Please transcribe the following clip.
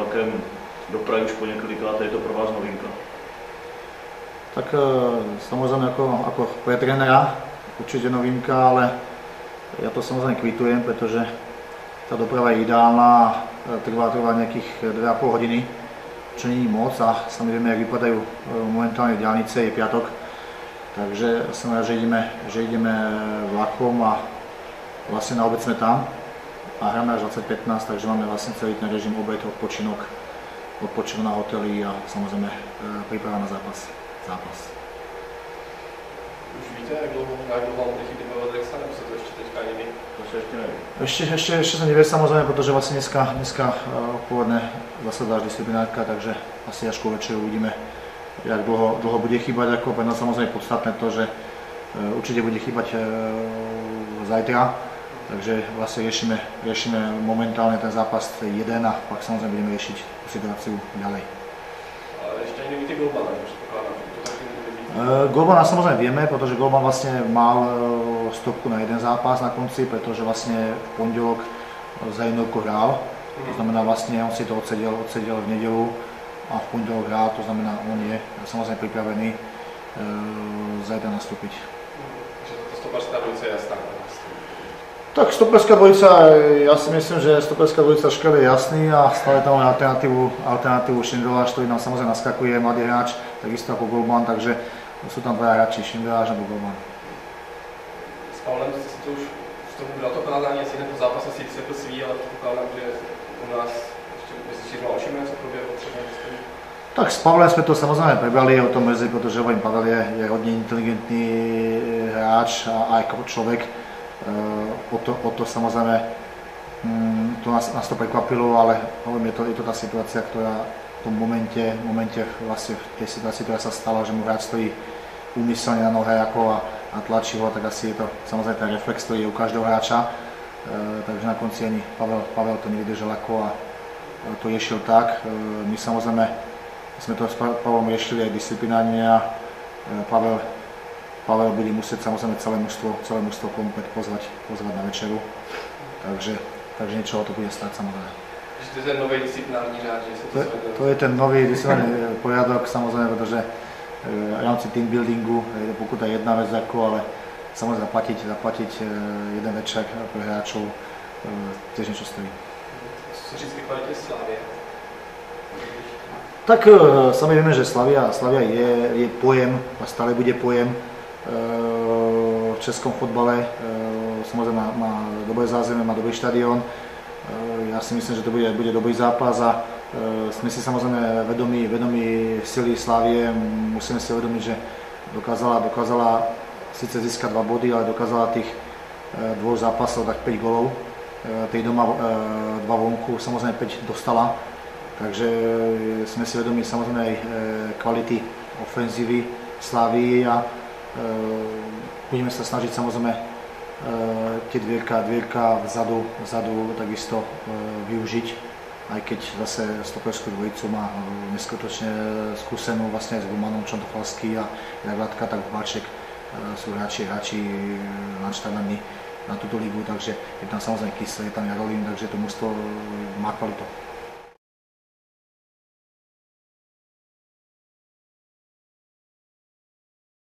vlakem dopravy už po několikrát, je to pro vás novinka? Tak samozrejme ako pre trénera určite novinka, ale ja to samozrejme kvitujem, pretože tá doprava je ideálna a trvá nejakých 2,5 hodiny, čo nie je moc a sami vieme, jak vypadajú momentálne diaľnice, je piatok, takže som rád, že ideme vlakom a vlastne na obed sme tam a hráme až 20:15, takže máme vlastne celý ten režim obed, odpočinok na hoteli a samozrejme príprava na zápas. Už víte, jak dlouho vám bude chybět ve Vedrexa, nebo se to ještě teďka neví? To se ještě neví. Ešte sa nevie samozrejme, pretože vlastne dneska pôvodne zasadá disciplinárka, takže asi až ku večeru uvidíme, jak dlho bude chýbať. Ako pre nás samozrejme podstatné to, že určite bude chýbať zajtra, takže vlastne riešime momentálne ten zápas 1 a pak samozrejme budeme riešiť situáciu ďalej. Ale ešte ani nevíte Golbana, že predpokladám, že to taky nevíte. Golbana samozrejme vieme, pretože Golban vlastne mal stopku na jeden zápas na konci, pretože vlastne v pondelok za jednotku hral. To znamená vlastne on si to odsedel v nedeľu a v pondelok hral, to znamená on je samozrejme pripravený zajtra nastúpiť. Takže to stoperská dvojica je jasná. Tak stoperská dvojica, ja si myslím, že stoperská dvojica Škrel je jasný a stále tam máme alternatívu Šindeláš, ktorý nám samozrejme naskakuje, mladý hráč, takisto ako Golban, takže sú tam dva hráči, Šindeláš nebo Golban. S Pavlem jste si to už v tom bratokázání asi tento zápas asi vysvětl svý, ale předpokládám, že u nás ještě mezi 4 očima, co proběhlo třeba historii. Tak s Pavlem sme to samozrejme prebrali, o tom mrzí, pretože Pavel je hodne inteligentný hráč a aj človek. O to samozrejme to nás to prekvapilo, ale je to tá situácia, ktorá v tom momente vlastne v tej situácii, ktorá sa stala, že mu hráč stojí úmyselne na nohe a tlačí ho, tak asi je to samozrejme ten reflex, ktorý je u každého hráča, takže na konci ani Pavel to nevydržal a to riešil tak. My samozrejme sme to s Pavlom riešili aj disciplinárne a Pavel bude musieť samozrejme celé mužstvo komplet pozvať na večeru, takže niečo to bude stať samozrejme. Takže to je ten nový disciplinárny řád, že sa to je ten nový disciplinárny poriadok samozrejme, pretože v rámci team buildingu je to pokuta jedna vec, ale samozrejme zaplatiť jeden večer pre hráčov tiež niečo stojí. Co říct ke kvalitě Slavie? Tak sami vieme, že Slavia je pojem a stále bude pojem v českom fotbale. Samozrejme má dobré zázemie, má dobrý štadión. Ja si myslím, že to bude dobrý zápas a sme si samozrejme vedomí sily Slavie. Musíme si uvedomiť, že dokázala síce získať 2 body, ale dokázala tých 2 zápasov dať 5 golov. Tej doma 2 vonku, samozrejme 5 dostala. Takže sme si vedomí samozrejme aj kvality ofenzívy Slavii a budeme sa snažiť samozrejme tie dvierka vzadu takisto využiť, aj keď zase stoperskú dvojicu má neskutočne skúsenú vlastne s Gumanom, Čontofalský a Jaglatka, tak Váček sú hráči naštadaní na túto ligu, takže je tam samozrejme Kysel, je tam Jarolín, takže to mužstvo má kvalitu.